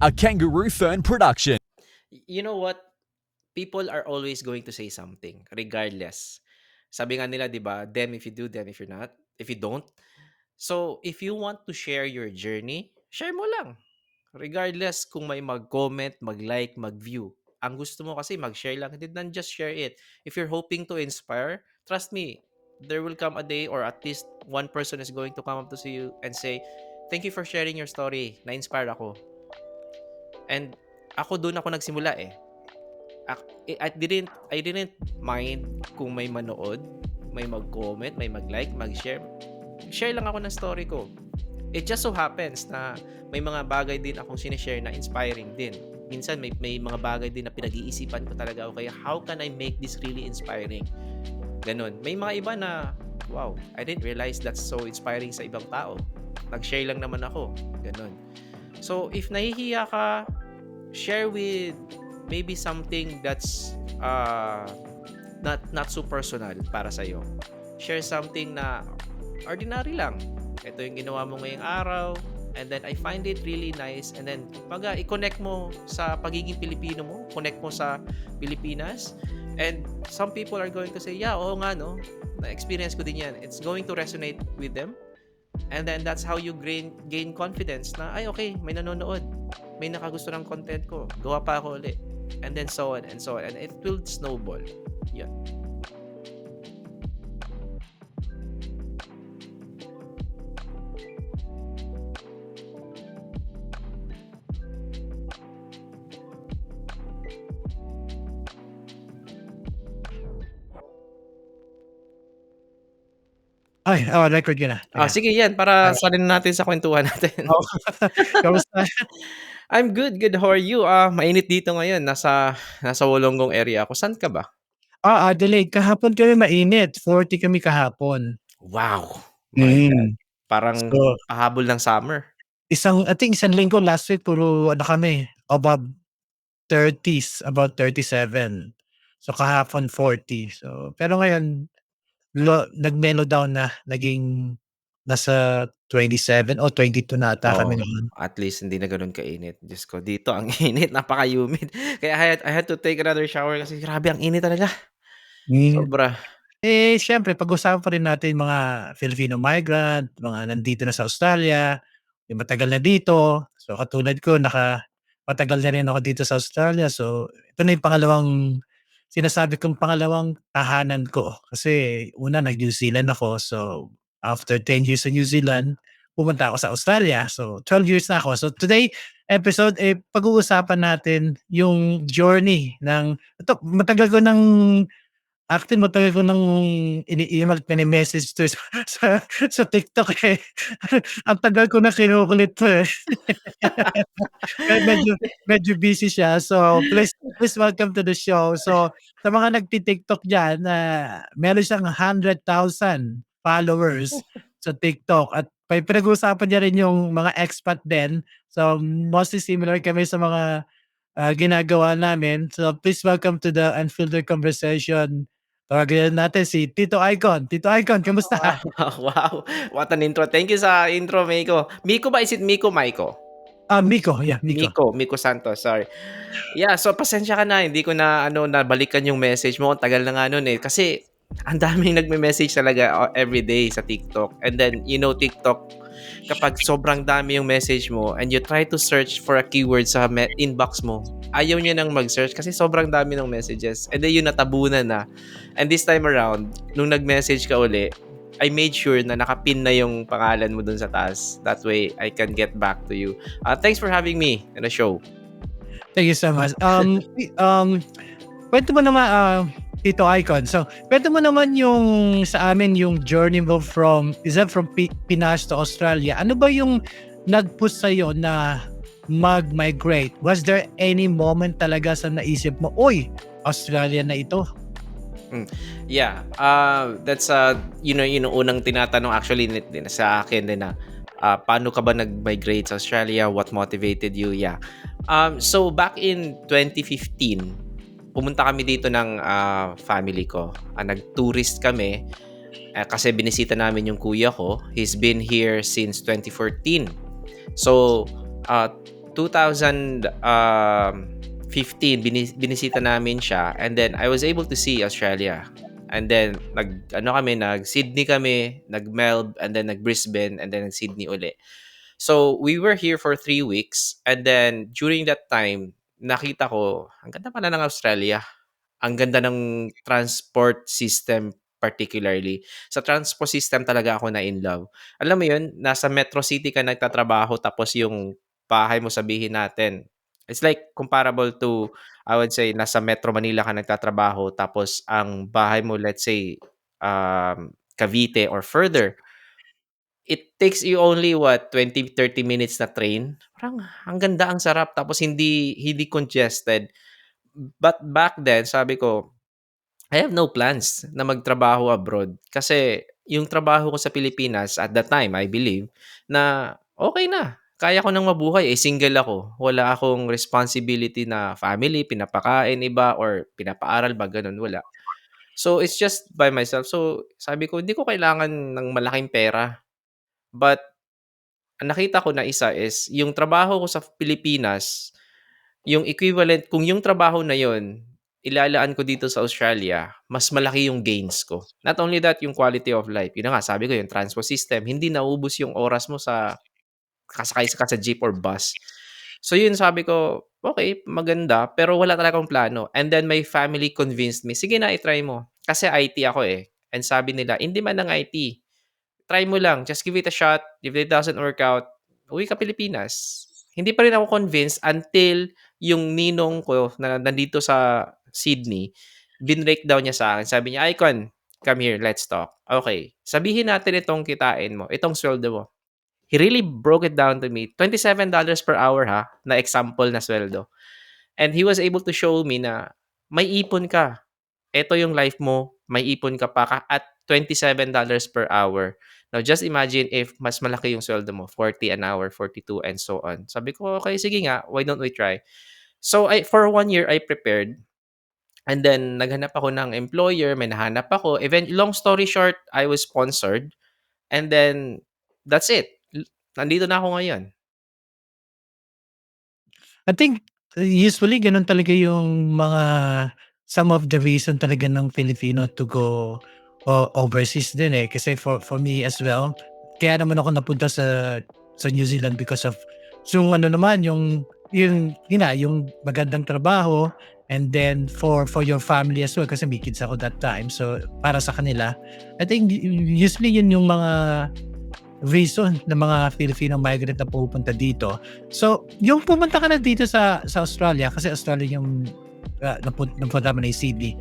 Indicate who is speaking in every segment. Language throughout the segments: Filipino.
Speaker 1: a Kangaroo Fern production.
Speaker 2: You know what? People are always going to say something, regardless. Sabi nga nila, di ba? Them if you do, them if you're not. If you don't. So, if you want to share your journey, share mo lang. Regardless kung may mag-comment, mag-like, mag-view. Ang gusto mo kasi mag-share lang, then just share it. If you're hoping to inspire, trust me, there will come a day or at least one person is going to come up to you and say, "Thank you for sharing your story. Na-inspire ako." And doon ako nagsimula eh. I didn't mind kung may manood, may mag-comment, may mag-like, mag-share. Share lang ako ng story ko. It just so happens na may mga bagay din akong sinishare na inspiring din. Minsan may mga bagay din na pinag-iisipan ko talaga, okay, how can I make this really inspiring? Ganon. May mga iba na, wow, I didn't realize that's so inspiring sa ibang tao. Nag-share lang naman ako. Ganon. So, if nahihiya ka, share with maybe something that's not so personal para sa iyo. Share something na ordinary lang. Ito yung ginawa mo ngayong araw, and then I find it really nice, and then i-connect mo sa pagiging Pilipino mo, connect mo sa Pilipinas, and some people are going to say, yeah, oo nga no, na-experience ko din yan. It's going to resonate with them, and then that's how you gain confidence na, ay okay, may nanonood, may nakagusto ng content ko, gawa pa ako ulit, and then so on and so on, and it will snowball. Yan.
Speaker 3: Ay, record ko na. Teka.
Speaker 2: Sige yan, para
Speaker 3: Ay.
Speaker 2: salin natin sa kwentuhan natin.
Speaker 3: Oo. Kamusta?
Speaker 2: I'm good. How are you? Mainit dito ngayon. Nasa Wollongong area ako. Saan ka ba?
Speaker 3: Adelaide. Kahapon kami mainit. 40 kami kahapon.
Speaker 2: Wow. My God. Parang
Speaker 3: So,
Speaker 2: pahabol ng summer.
Speaker 3: I think isang linggo last week puro kami above 30s, about 37. So kahapon 40. So pero ngayon nag-mellow down na, naging nasa 27 o 22 na ata kami noon.
Speaker 2: At least hindi na gano'n kainit. Diyos ko, dito ang init, napaka-humid. Kaya I had to take another shower kasi grabe ang init talaga. Sobra.
Speaker 3: Siyempre pag-usapan pa rin natin mga Filipino migrant, mga nandito na sa Australia, yung matagal na dito. So katulad ko, matagal na rin ako dito sa Australia. So ito na yung sinasabi kong pangalawang tahanan ko. Kasi una nag-New Zealand ako. So after 10 years sa New Zealand, pumunta ako sa Australia. So 12 years na ako. So today episode, pag-uusapan natin yung journey ito, matagal ko nang ini-email, message to sa TikTok eh. Ang tagal ko na kinukulit 'to eh. Kaya medyo busy siya. So please welcome to the show. So sa mga nagti-TikTok diyan, meron siyang 100,000 followers sa TikTok at pinag-uusapan niya rin yung mga expat din. So mostly similar kami sa mga ginagawa namin. So please welcome to the Unfiltered Conversation. Tawagin natin si Tito Icon. Tito Icon, kamusta?
Speaker 2: Wow. What an intro. Thank you sa intro, Miko. Miko ba? Is it Miko, Maiko?
Speaker 3: Miko. Yeah, Miko.
Speaker 2: Miko Santos, sorry. Yeah, so pasensya ka na, hindi ko na nabalikan yung message mo. Tagal na nga noon eh. Kasi ang daming nagme-message talaga every day sa TikTok. And then, TikTok, kapag sobrang dami yung message mo and you try to search for a keyword sa inbox mo, ayaw niya nang mag-search kasi sobrang dami ng messages. And then yun, natabunan na. And this time around, nung nag-message ka uli, I made sure na nakapin na yung pangalan mo dun sa taas. That way, I can get back to you. Thanks for having me in the show.
Speaker 3: Thank you so much. Kwento mo naman, Tito Icon. So, kwento mo naman yung sa amin yung journey mo from Pinas to Australia. Ano ba yung nag-push sa'yo na mag-migrate? Was there any moment talaga sa naisip mo, oy, Australia na ito?
Speaker 2: Yeah, that's unang tinatanong actually sa akin din na paano ka ba nag-migrate sa Australia? What motivated you? Yeah. So back in 2015, pumunta kami dito ng family ko. Nag-tourist kami kasi binisita namin yung kuya ko. He's been here since 2014. So Binisita namin siya, and then I was able to see Australia. And then nag-Sydney kami, nag-Melbourne, and then nag-Brisbane, and then nag-Sydney uli. So we were here for 3 weeks, and then during that time, nakita ko, ang ganda pala ng Australia. Ang ganda ng transport system particularly. Sa transport system talaga ako na-in love. Alam mo 'yun, nasa Metro City ka nagtatrabaho tapos yung bahay mo sabihin natin, it's like comparable to, I would say, nasa Metro Manila ka nagtatrabaho tapos ang bahay mo, let's say, Cavite or further. It takes you only what, 20-30 minutes na train. Parang ang ganda, ang sarap tapos hindi hindi congested. But back then, sabi ko, I have no plans na magtrabaho abroad kasi yung trabaho ko sa Pilipinas at that time, I believe, na okay na. Kaya ko nang mabuhay, eh, single ako. Wala akong responsibility na family, pinapakain iba or pinapaaral ba, gano'n, wala. So, it's just by myself. So, sabi ko, hindi ko kailangan ng malaking pera. But ang nakita ko na isa is yung trabaho ko sa Pilipinas, yung equivalent kung yung trabaho na yun, ilalaan ko dito sa Australia, mas malaki yung gains ko. Not only that, yung quality of life. Yun na nga, sabi ko, yung transport system, hindi naubos yung oras mo sa kasakay ka sa jeep or bus. So yun, sabi ko, okay, maganda, pero wala talaga akong plano. And then my family convinced me, sige na, itry mo. Kasi IT ako eh. And sabi nila, hindi man ng IT, try mo lang, just give it a shot. If it doesn't work out, uwi ka Pilipinas. Hindi pa rin ako convinced until yung ninong ko na nandito sa Sydney, binreakdown niya sa akin. Sabi niya, Icon, come here, let's talk. Okay, sabihin natin itong kitain mo, itong sweldo mo. He really broke it down to me. $27 per hour ha, na example na sweldo. And he was able to show me na may ipon ka. Ito yung life mo, may ipon ka pa at $27 per hour. Now, just imagine if mas malaki yung sweldo mo, 40 an hour, 42, and so on. Sabi ko, okay, sige nga, why don't we try? So, for 1 year, I prepared. And then, naghanap ako ng employer, may nahanap ako. Long story short, I was sponsored. And then, that's it. Nandito na ako ngayon.
Speaker 3: I think, usually gano'n talaga yung mga some of the reason talaga ng Filipino to go overseas din, eh. Kasi for me as well, kaya naman ako napunta sa New Zealand because of yung ano naman, yun nga, yung magandang trabaho and then for your family as well kasi may kids ako that time. So, para sa kanila, I think usually yun yung mga reason ng mga Filipino migrant na pumupunta dito. So, yung pumunta ka na dito sa Australia, kasi Australia yung napunta mo na yung Sydney.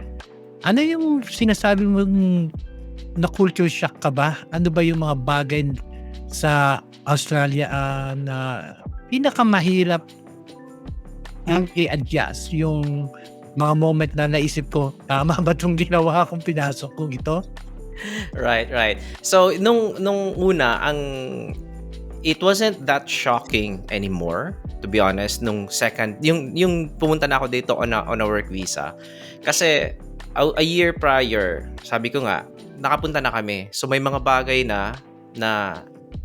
Speaker 3: Ano yung sinasabi mong na culture shock ka ba? Ano ba yung mga bagay sa Australia na pinakamahirap ang i-adjust? Yung mga moment na naisip ko, tama ba 'tong ginawa kong pinasok kong ito?
Speaker 2: Right. So, nung una, it wasn't that shocking anymore, to be honest, nung second, yung pumunta na ako dito on a work visa. Kasi, a year prior, sabi ko nga, nakapunta na kami. So, may mga bagay na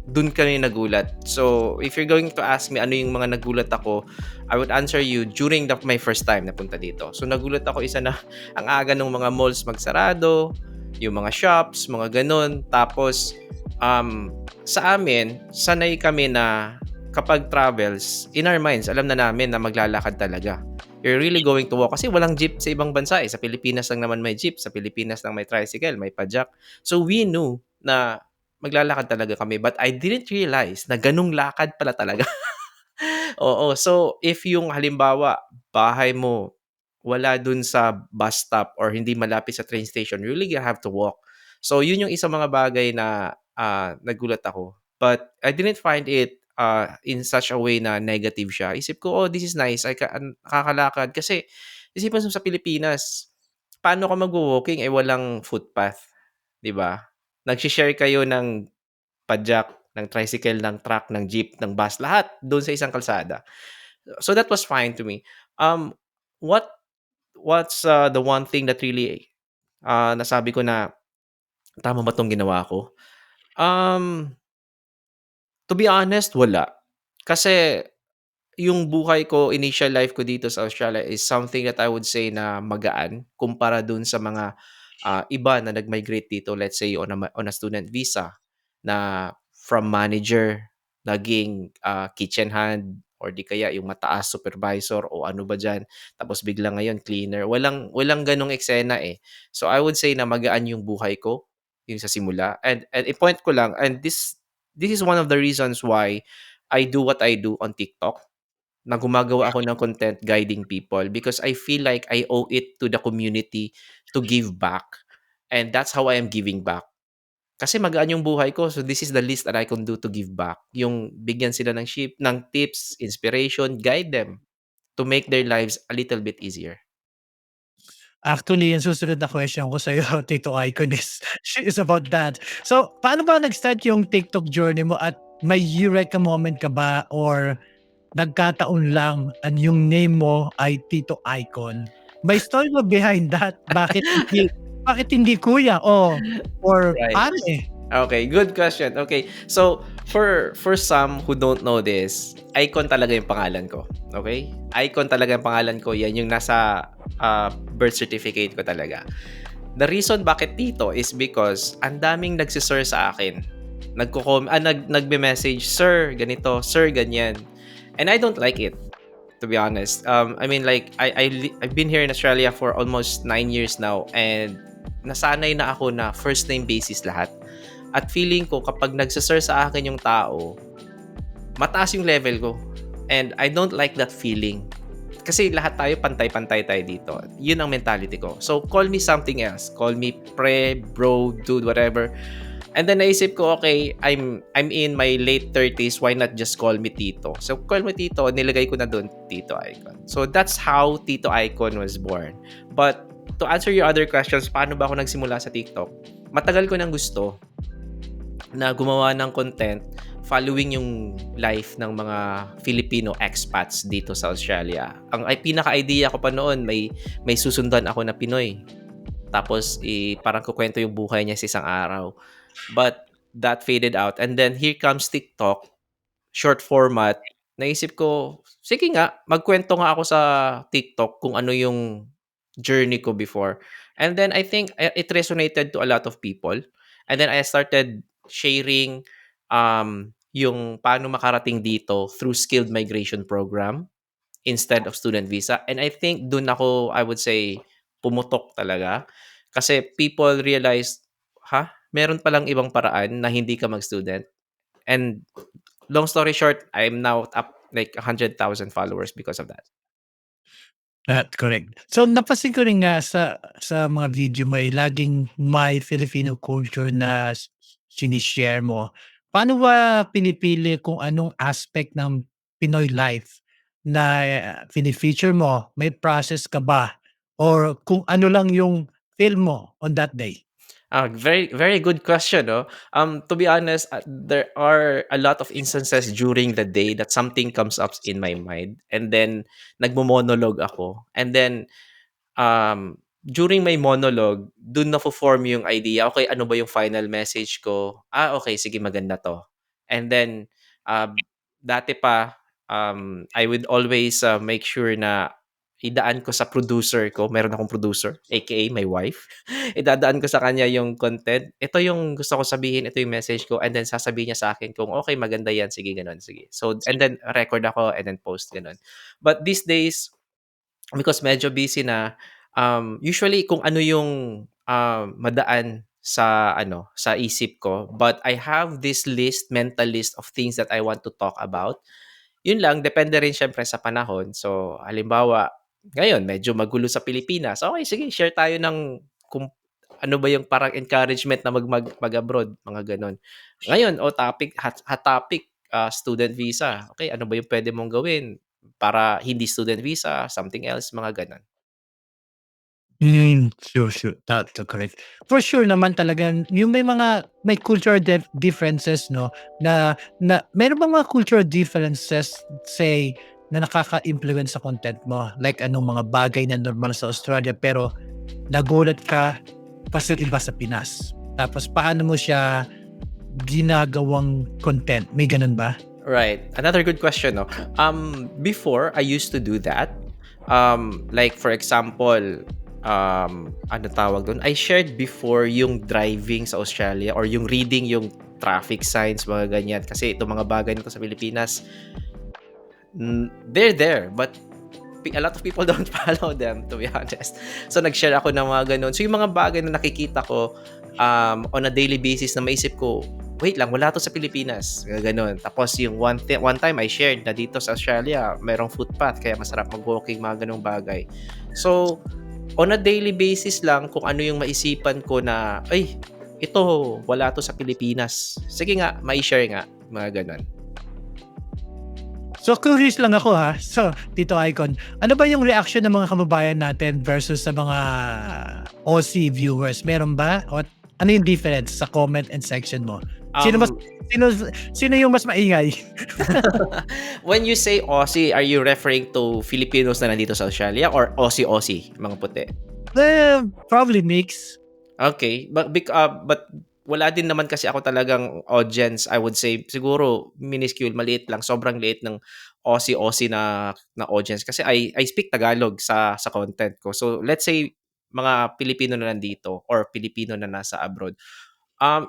Speaker 2: dun kami nagulat. So, if you're going to ask me ano yung mga nagulat ako, I would answer you during my first time na punta dito. So, nagulat ako, isa na, ang aga ng mga malls magsarado, yung mga shops, mga ganun. Tapos, sa amin, sanay kami na kapag travels, in our minds, alam na namin na maglalakad talaga. You're really going to walk kasi walang jeep sa ibang bansa eh. Sa Pilipinas lang naman may jeep, sa Pilipinas lang may tricycle, may pajak. So we knew na maglalakad talaga kami, but I didn't realize na ganung lakad pala talaga. Oo, so if yung halimbawa, bahay mo wala dun sa bus stop or hindi malapit sa train station, you really have to walk. So yun yung isang mga bagay na nagulat ako. But I didn't find it in such a way na negative siya. Isip ko, oh, this is nice. Nakakalakad. Kasi isipin mo sa Pilipinas, paano ka mag-walking eh walang footpath, 'di ba? Nagshi-share kayo ng pajak, ng tricycle, ng truck, ng jeep, ng bus, lahat doon sa isang kalsada. So that was fine to me. What what's the one thing that really nasabi ko na tama ba 'tong ginawa ko? Um, to be honest, wala. Kasi yung buhay ko, initial life ko dito sa Australia is something that I would say na magaan kumpara dun sa mga, iba na nag-migrate dito, let's say on a student visa na from manager naging, kitchen hand or di kaya yung mataas supervisor o ano ba diyan, tapos bigla ngayon cleaner. Walang gano'ng eksena, eh. So, I would say na magaan yung buhay ko, yung sa simula and i-point ko lang and this is one of the reasons why I do what I do on TikTok na gumagawa ako ng content guiding people because I feel like I owe it to the community to give back. And that's how I am giving back. Kasi magaan yung buhay ko, so this is the least that I can do to give back. Yung bigyan sila ng tips, inspiration, guide them to make their lives a little bit easier.
Speaker 3: Actually, yung susunod na question ko sa'yo, Tito Icon is about that. So, paano ba nag-start yung TikTok journey mo at may eureka moment ka ba or nagkataon lang and yung name mo ay Tito Icon? May story ba behind that? Bakit hindi kuya or
Speaker 2: Right.
Speaker 3: pare?
Speaker 2: Okay, good question. Okay. So, for some who don't know this, Icon talaga yung pangalan ko. Okay? Icon talaga yung pangalan ko. Yan yung nasa birth certificate ko talaga. The reason bakit Tito is because ang daming nagsisir sa akin. Nagbe-message, "Sir, ganito, sir, ganyan." And I don't like it, to be honest. I mean, like, I've been here in Australia for almost 9 years now and nasanay na ako na first name basis lahat. At feeling ko kapag nagsa-sir sa akin yung tao, mataas yung level ko. And I don't like that feeling. Kasi lahat tayo pantay-pantay tayo dito. Yun ang mentality ko. So, call me something else. Call me pre, bro, dude, whatever. And then naisip ko, okay, I'm in my late 30s, why not just call me Tito? So, call me Tito, nilagay ko na doon, Tito Icon. So, that's how Tito Icon was born. But, to answer your other questions, paano ba ako nagsimula sa TikTok? Matagal ko nang gusto na gumawa ng content following yung life ng mga Filipino expats dito sa Australia. Ang pinaka-idea ko pa noon, may susundan ako na Pinoy. Tapos, parang kukwento yung buhay niya sa isang araw. But, that faded out. And then, here comes TikTok, short format. Naisip ko, sige nga, magkwento nga ako sa TikTok kung ano yung journey ko before. And then, I think it resonated to a lot of people. And then, I started sharing yung paano makarating dito through skilled migration program instead of student visa. And I think dun ako, I would say, pumutok talaga. Kasi people realized, meron palang ibang paraan na hindi ka mag-student. And long story short, I'm now up like 100,000 followers because of that.
Speaker 3: Correct. So, napansin ko rin nga sa mga video mo, laging may Filipino culture na sinishare mo. Paano ba pinipili kung anong aspect ng Pinoy life na fini-feature mo? May process ka ba? Or kung ano lang yung feel mo on that day?
Speaker 2: Very very good question, no? To be honest, there are a lot of instances during the day that something comes up in my mind and then nagmo-monologue ako. And then during my monologue, dun na-form yung idea, okay, ano ba yung final message ko? Okay, sige, maganda to. And then, dati pa, I would always make sure na idaan ko sa producer ko. Meron akong producer, aka my wife. Idadaan ko sa kanya yung content. Ito yung gusto ko sabihin, ito yung message ko. And then sasabihin niya sa akin kung okay, maganda yan, sige, ganun, sige. So, and then record ako and then post, ganun. But these days, because medyo busy na, usually kung ano yung madaan sa isip ko, but I have this mental list of things that I want to talk about. Yun lang, depende rin syempre sa panahon. So, halimbawa, ngayon medyo magulo sa Pilipinas. Okay, sige, share tayo ng kung ano ba yung parang encouragement na mag-abroad, mga ganun. Ngayon, hot topic, student visa. Okay, ano ba yung pwede mong gawin para hindi student visa, something else, mga ganun.
Speaker 3: Sure. That's correct. For sure naman talagang yung may cultural differences 'no, na meron bang mga cultural differences say na nakaka-influence sa content mo? Like anong mga bagay na normal sa Australia pero nagulat ka kasi iba sa Pinas? Tapos paano mo siya ginagawang content, may gano'n ba?
Speaker 2: Right. Another good question, no? Before I used to do that. Like for example, ano tawag doon? I shared before yung driving sa Australia or yung reading yung traffic signs, mga ganyan. Kasi itong mga bagay nito sa Pilipinas, they're there, but a lot of people don't follow them, to be honest. So nag-share ako ng mga ganun. So yung mga bagay na nakikita ko on a daily basis na maisip ko, wait lang, wala to sa Pilipinas. Ganun. Tapos yung one time I shared na dito sa Australia, mayroong footpath kaya masarap mag-walking, mga ganung bagay. So on a daily basis lang, kung ano yung maisipan ko na, ay, ito, wala to sa Pilipinas. Sige nga, mai-share nga, mga ganun.
Speaker 3: So curious lang ako ha. So, Tito Icon, ano ba yung reaction ng mga kababayan natin versus sa mga Aussie viewers? Meron ba? O ano yung difference sa comment and section mo? Sino mas
Speaker 2: Um,
Speaker 3: sino sino yung mas maingay?
Speaker 2: When you say Aussie, are you referring to Filipinos na nandito sa Australia or Aussie, mga puti?
Speaker 3: Probably mix.
Speaker 2: Okay, but wala din naman kasi ako talagang audience, I would say siguro minuscule, maliit lang, sobrang liit ng Aussie na audience kasi I speak Tagalog sa content ko. So let's say mga Pilipino na nandito or Pilipino na nasa abroad.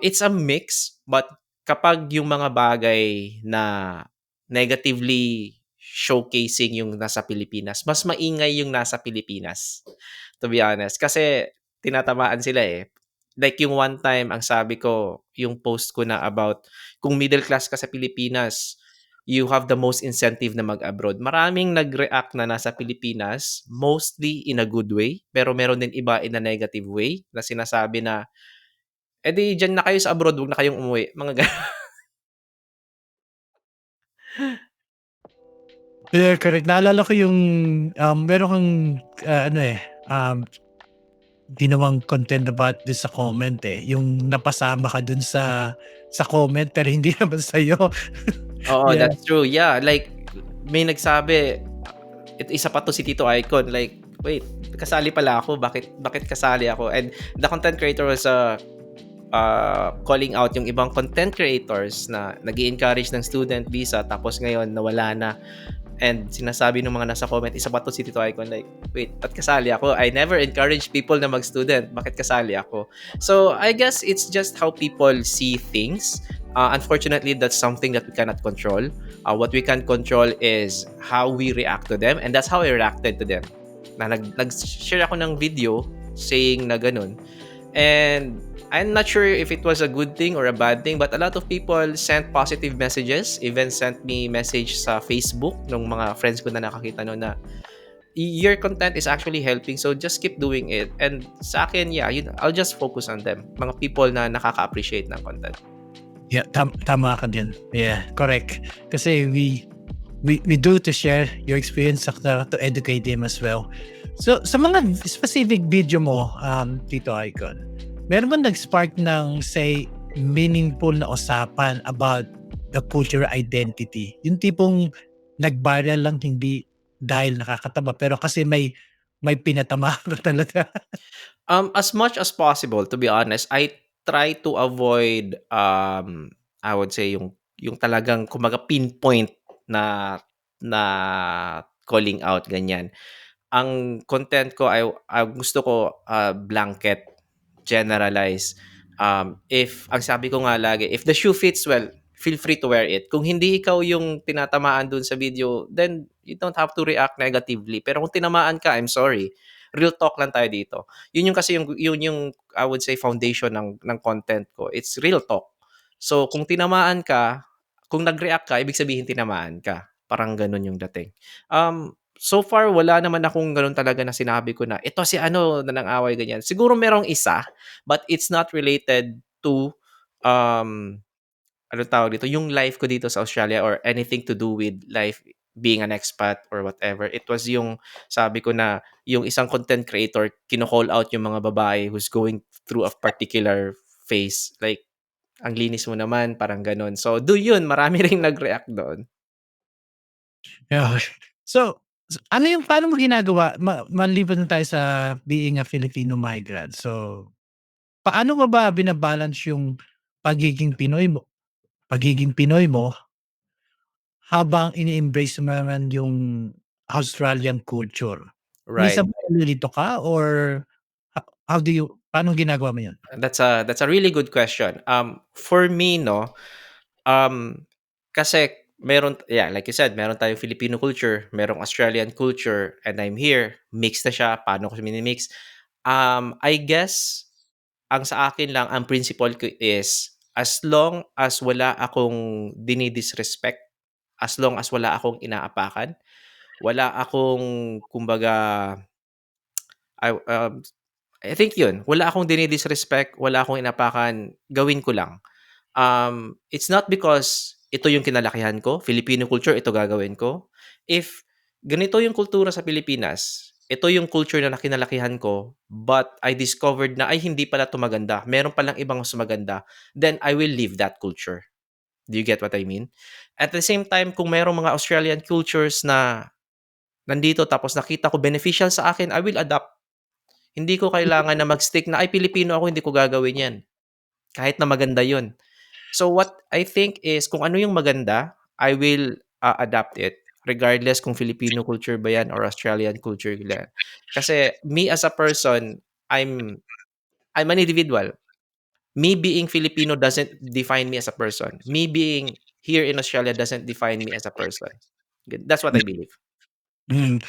Speaker 2: It's a mix, but kapag yung mga bagay na negatively showcasing yung nasa Pilipinas, mas maingay yung nasa Pilipinas, to be honest. Kasi tinatamaan sila eh. Like yung one time, ang sabi ko, yung post ko na about kung middle class ka sa Pilipinas, you have the most incentive na mag-abroad. Maraming nag-react na nasa Pilipinas, mostly in a good way, pero meron din iba in a negative way na sinasabi na, di diyan na kayo sa abroad, wag na kayong umuwi. Mga
Speaker 3: Yeah, correct. Naalala ko yung, meron kang, ano eh, ginawang content about this sa comment eh. Yung napasama ka dun sa comment pero hindi naman sa'yo.
Speaker 2: Oo,
Speaker 3: Yeah.
Speaker 2: that's true. Yeah, like may nagsabi, isa pa 'to si Tito Icon, like, "Wait, kasali pala ako, bakit kasali ako?" And the content creator was, calling out yung ibang content creators na nag-e-encourage ng student visa tapos ngayon nawala na. And sinasabi ng mga nasa comment, isa pa 'to si Tito Icon, like, "Wait, ba't kasali ako? I never encourage people na mag-student, bakit kasali ako?" So, I guess it's just how people see things. Unfortunately, that's something that we cannot control. What we can control is how we react to them, and that's how I reacted to them. Na nag-share ako ng video saying na ganun. And I'm not sure if it was a good thing or a bad thing, but a lot of people sent positive messages, even sent me message sa Facebook nung mga friends ko na nakakita no na your content is actually helping, so just keep doing it. And sa akin, yeah, I'll just focus on them, mga people na nakaka-appreciate ng content.
Speaker 3: Yeah, tama ka din. Yeah, correct. Kasi we do to share your experience to educate them as well. So, sa mga specific video mo, Tito Icon, meron ba nag-spark ng, say, meaningful na usapan about the cultural identity? Yung tipong nag-viral lang hindi dahil nakakataba, pero kasi may pinatama ka talaga.
Speaker 2: As much as possible, to be honest, I try to avoid, I would say yung talagang kumbaga pinpoint na na calling out, ganyan. Ang content ko ay gusto ko, blanket, generalize. If ang sabi ko nga lagi, if the shoe fits well, feel free to wear it. Kung hindi ikaw yung tinatamaan dun sa video, then you don't have to react negatively. Pero kung tinamaan ka, I'm sorry. Real talk lang tayo dito. Yun yung kasi yung I would say foundation ng content ko. It's real talk. So kung tinamaan ka, kung nag-react ka, ibig sabihin tinamaan ka. Parang ganun yung dating. So far wala naman akong gano'n talaga na sinabi ko na, "Ito si ano na nang-away," ganyan. Siguro merong isa, but it's not related to, um, anong tawag dito, yung life ko dito sa Australia or anything to do with life being an expat or whatever. It was yung sabi ko na yung isang content creator kino-call out yung mga babae who's going through a particular phase. Like, "Ang linis mo naman," parang gano'n. So, yun, marami ring nag-react doon.
Speaker 3: Yeah. So, ano yung paano mo ginagawa maliban na tayo sa being a Filipino migrant. So, paano mo ba bina yung pagiging Pinoy mo pagiging Pinoy mo habang ini-embrace mo naman yung Australian culture.
Speaker 2: Right.
Speaker 3: Minsan ba nalilito ka or how do you paano ginagawa mo yun?
Speaker 2: That's a really good question. For me, no, kasi like you said, meron tayong Filipino culture, merong Australian culture, and I'm here, mix na siya. Paano ko mini-mix? I guess ang sa akin lang, ang principle ko is as long as wala akong dinidisrespect, as long as wala akong inaapakan, wala akong kumbaga I I think 'yun, wala akong dinidisrespect, wala akong inapakan, gawin ko lang. It's not because ito yung kinalakihan ko, Filipino culture, ito gagawin ko. If ganito yung kultura sa Pilipinas, ito yung culture na kinalakihan ko, but I discovered na, ay hindi pala 'to maganda, meron palang ibang mas maganda, then I will leave that culture. Do you get what I mean? At the same time, kung merong mga Australian cultures na nandito tapos nakita ko beneficial sa akin, I will adapt. Hindi ko kailangan na mag-stick na, "Ay Pilipino ako, hindi ko gagawin 'yan." Kahit na maganda 'yun. So what I think is kung ano yung maganda, I will, adapt it regardless kung Filipino culture ba 'yan or Australian culture nila. Kasi me as a person, I'm an individual. Me being Filipino doesn't define me as a person. Me being here in Australia doesn't define me as a person. That's what I believe.
Speaker 3: Hmm.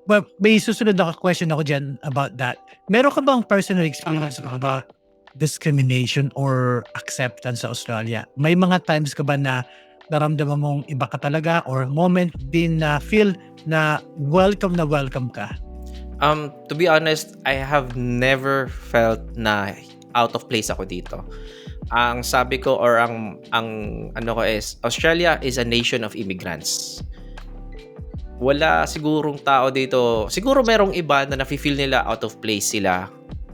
Speaker 3: Well, may susunod na question ako diyan about that. Meron ka bang personal experience about discrimination or acceptance sa Australia? May mga times ka ba na naramdaman mong iba ka talaga or moment din na feel na welcome ka?
Speaker 2: To be honest, I have never felt na out of place ako dito. Ang sabi ko or ang ano ko is Australia is a nation of immigrants. Wala sigurong tao dito, siguro merong iba na nafi-feel nila out of place sila.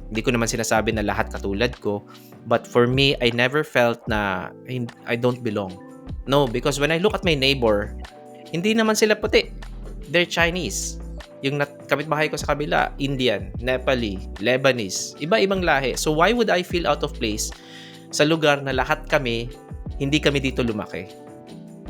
Speaker 2: Hindi ko naman sinasabi na lahat katulad ko, but for me, I never felt na I don't belong. No, because when I look at my neighbor, hindi naman sila puti. They're Chinese. Yung kapitbahay ko sa kabila, Indian, Nepali, Lebanese, iba-ibang lahi. So why would I feel out of place sa lugar na lahat kami, hindi kami dito lumaki?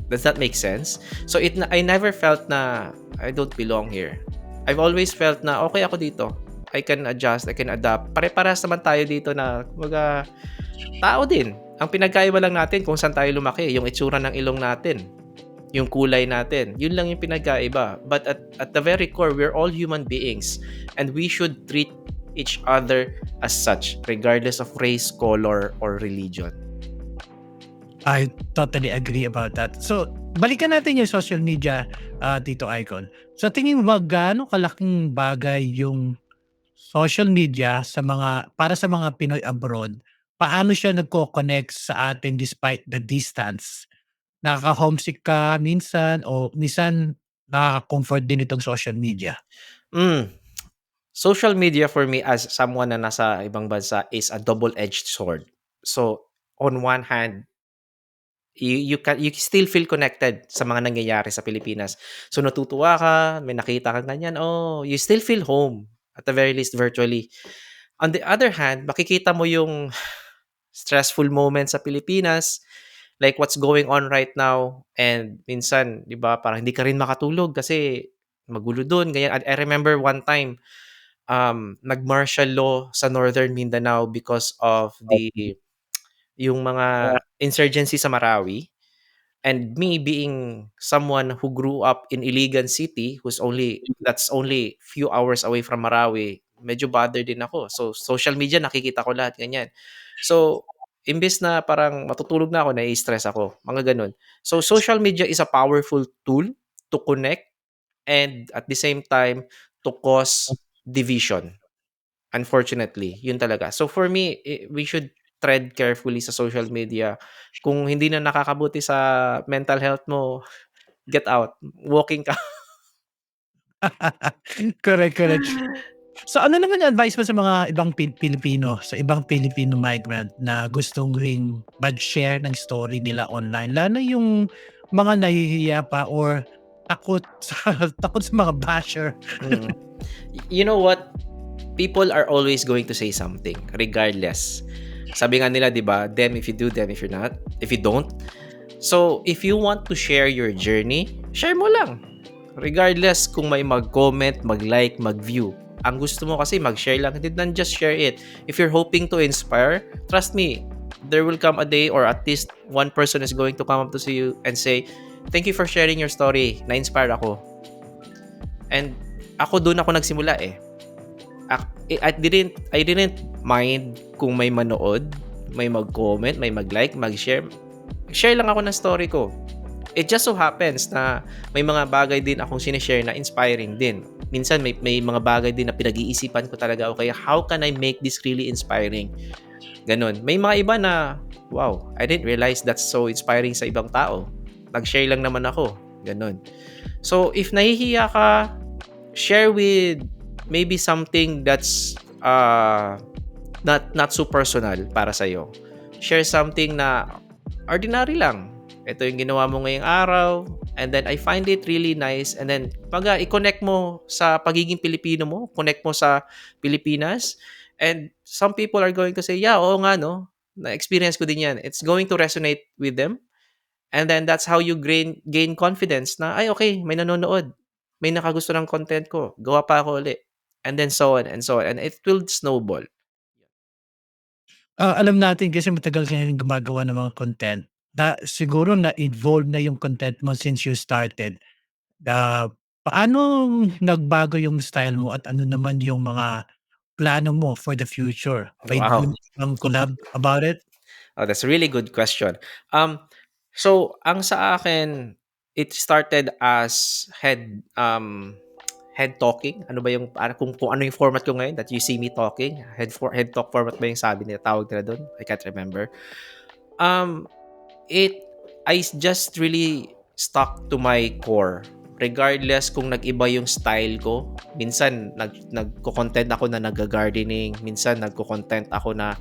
Speaker 2: Does that make sense? So I never felt na I don't belong here. I've always felt na okay ako dito. I can adjust, I can adapt. Pare-parehas naman tayo dito na kumbaga tao din. Ang pinagkaiba lang natin kung saan tayo lumaki, yung itsura ng ilong natin, yung kulay natin. Yun lang yung pinagkaiba. But at the very core, we're all human beings and we should treat each other as such regardless of race, color, or religion.
Speaker 3: I totally agree about that. So, balikan natin yung social media, Tito Icon. Sa tingin mo ba gaano kalaking bagay yung social media para sa mga Pinoy abroad? Paano siya nagko-connect sa atin despite the distance? Nakaka-homesick ka minsan o minsan nakaka-comfort din itong social media?
Speaker 2: Mm. Social media for me as someone na nasa ibang bansa is a double-edged sword. So, on one hand, you still feel connected sa mga nangyayari sa Pilipinas. So natutuwa ka, may nakita kang ganyan, oh, you still feel home at the very least virtually. On the other hand, makikita mo yung stressful moments sa Pilipinas, like what's going on right now, and minsan, 'di ba, parang hindi ka rin makatulog kasi magulo doon, ganyan. I remember one time nag-martial law sa Northern Mindanao because of yung mga insurgency sa Marawi. And me being someone who grew up in Iligan City, that's only few hours away from Marawi, medyo bothered din ako. So social media nakikita ko lahat ganyan. So imbes na parang matutulog na ako, nai-stress ako, mga ganun. So social media is a powerful tool to connect and at the same time to cause division. Unfortunately, yun talaga. So for me, we should tread carefully sa social media. Kung hindi na nakakabuti sa mental health mo, get out. Walking ka.
Speaker 3: Correct, correct. So ano naman yung advice mo sa mga ibang ibang Filipino migrant na gustong ring mag-share ng story nila online, lalo yung mga nahihiya pa or takot sa takot sa mga basher?
Speaker 2: Mm. You know what? People are always going to say something regardless. Sabi nga nila, 'di ba? Them if you do, them if you're not. If you don't. So, if you want to share your journey, share mo lang. Regardless kung may mag-comment, mag-like, mag-view. Ang gusto mo kasi mag-share lang, then just share it. If you're hoping to inspire, trust me, there will come a day or at least one person is going to come up to you and say, "Thank you for sharing your story. Na-inspire ako." And ako doon ako nagsimula eh. I didn't mind kung may manood, may mag-comment, may mag-like, mag-share. Share lang ako ng story ko. It just so happens na may mga bagay din akong sinishare na inspiring din. Minsan may mga bagay din na pinag-iisipan ko talaga, okay, how can I make this really inspiring? Ganon. May mga iba na, wow, I didn't realize that's so inspiring sa ibang tao. Nag-share lang naman ako. Ganon. So, if nahihiya ka, share with maybe something that's not so personal para sa'yo. Share something na ordinary lang. Ito yung ginawa mo ngayong araw, and then I find it really nice, and then i-connect mo sa pagiging Pilipino mo, connect mo sa Pilipinas, and some people are going to say, yeah, oo nga no, na-experience ko din yan. It's going to resonate with them, and then that's how you gain confidence na, ay okay, may nanonood, may nakagusto ng content ko, gawa pa ako uli. And then so on and so on, and it will snowball.
Speaker 3: Alam natin kasi matagal ka na gumagawa ng mga content na siguro na-involve na yung content mo since you started. Paano nagbago yung style mo at ano naman yung mga plano mo for the future? Puwede
Speaker 2: Wow.
Speaker 3: mo bang collab about it?
Speaker 2: Oh, that's a really good question. So ang sa akin, it started as head talking. Ano ba yung kung ano yung format ko ngayon that you see me talking? Head talk format ba yung sabi nila tawag nila doon? I can't remember. Um it I just really stuck to my core. Regardless kung nag-iba yung style ko, minsan nagko-content ako na nag-gardening, minsan nagko-content ako na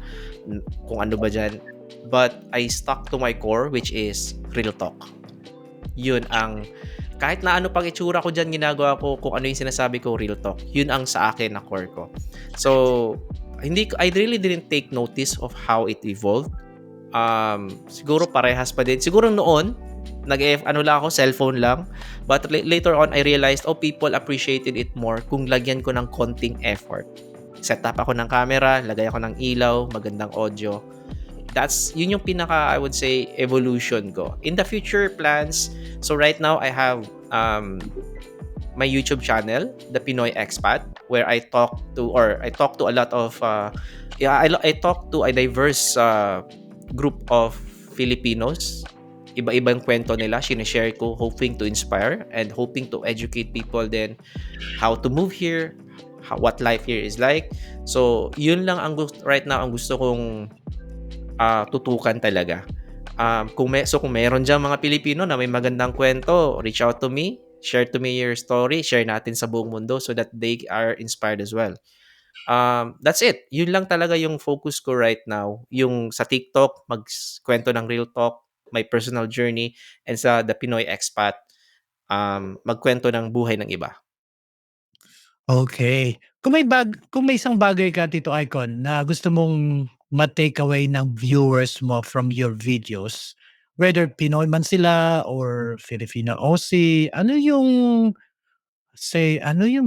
Speaker 2: kung ano ba diyan. But I stuck to my core, which is real talk. Yun ang kahit na ano pang itsura ko diyan, ginagawa ko kung ano yung sinasabi ko, real talk. Yun ang sa akin na core ko. So I really didn't take notice of how it evolved. Siguro parehas pa din. Siguro noon, ano lang ako, cellphone lang. But later on, I realized, people appreciated it more kung lagyan ko ng konting effort. Set up ako ng camera, lagay ako ng ilaw, magandang audio. Yun yung pinaka, I would say, evolution ko. In the future plans, so right now, I have my YouTube channel, The Pinoy Expat, where I talk to a lot of, I talk to a diverse group of Filipinos. Iba-ibang kwento nila, sinishare ko, hoping to inspire and hoping to educate people then how to move here, what life here is like. So, yun lang right now ang gusto kong tutukan talaga. Kung meron dyan mga Pilipino na may magandang kwento, reach out to me, share to me your story, share natin sa buong mundo so that they are inspired as well. That's it. Yun lang talaga yung focus ko right now. Yung sa TikTok, magkwento ng real talk, my personal journey, and sa The Pinoy Expat, magkwento ng buhay ng iba.
Speaker 3: Okay. Kung may isang bagay ka Tito Icon na gusto mong ma-take away ng viewers mo from your videos, whether Pinoy man sila or Filipino OC, ano yung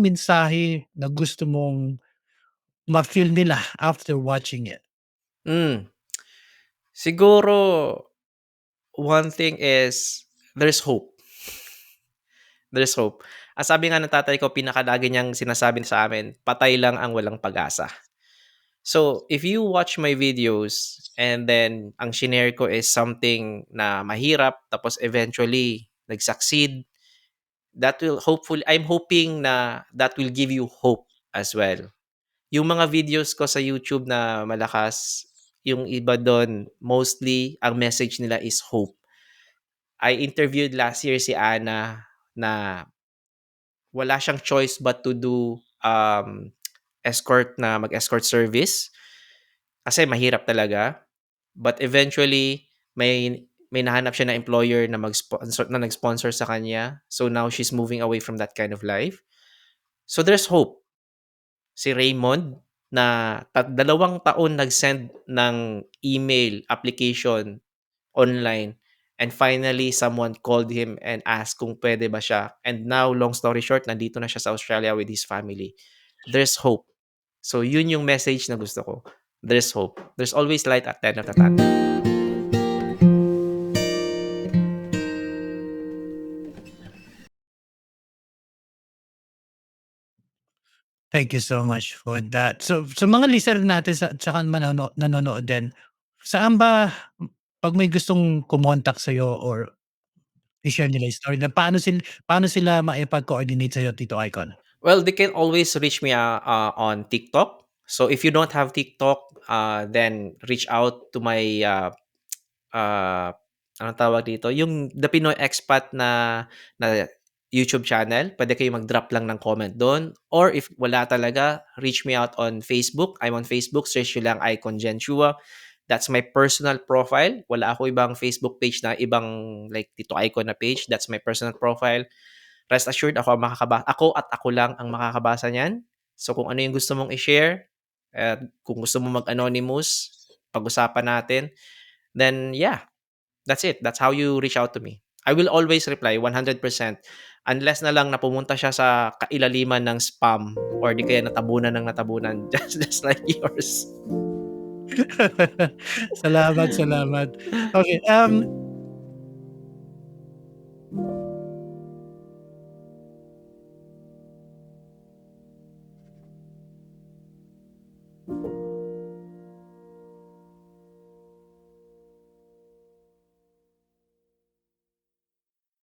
Speaker 3: mensahe na gusto mong ma-feel nila after watching it?
Speaker 2: Hmm. Siguro, one thing is, there's hope. There's hope. Ang sabi nga ng tatay ko, pinakalagi niyang sinasabi sa amin, patay lang ang walang pag-asa. So, if you watch my videos and then ang shinare ko is something na mahirap tapos eventually nag-succeed, I'm hoping na that will give you hope as well. Yung mga videos ko sa YouTube na malakas, yung iba doon, mostly ang message nila is hope. I interviewed last year si Ana na wala siyang choice but to do mag-escort service kasi mahirap talaga. But eventually may nahanap siya na employer na nag-sponsor sa kanya. So now she's moving away from that kind of life. So there's hope. Si Raymond na 2 taon nag-send ng email application online And finally, someone called him and asked kung pwede ba siya. And now, long story short, nandito na siya sa Australia with his family. There's hope. So, yun yung message na gusto ko. There's hope. There's always light at the end of the tunnel.
Speaker 3: Thank you so much for that. So, sa mga listener natin tsaka nanonood din, saan ba 'pag may gustong kumontak sa'yo or i-share nila yung story na paano sila makipag-coordinate sa'yo, Tito Icon?
Speaker 2: Well, they can always reach me on TikTok. So if you don't have TikTok, then reach out to my anong tawag dito? Yung The Pinoy Expat na YouTube channel. Pwede kayo mag-drop lang ng comment doon. Or if wala talaga, reach me out on Facebook. I'm on Facebook. Search nyo lang Icon Genshua. That's my personal profile. Wala ako ibang Facebook page na ibang like Tito Icon na page. That's my personal profile. Rest assured, ako at ako lang ang makakabasa niyan. So kung ano yung gusto mong i-share, kung gusto mong mag-anonymous, pag-usapan natin, then yeah, that's it. That's how you reach out to me. I will always reply 100% unless na lang na pumunta siya sa kailaliman ng spam or di kaya natabunan ng natabunan just like yours.
Speaker 3: Salamat, salamat. Okay,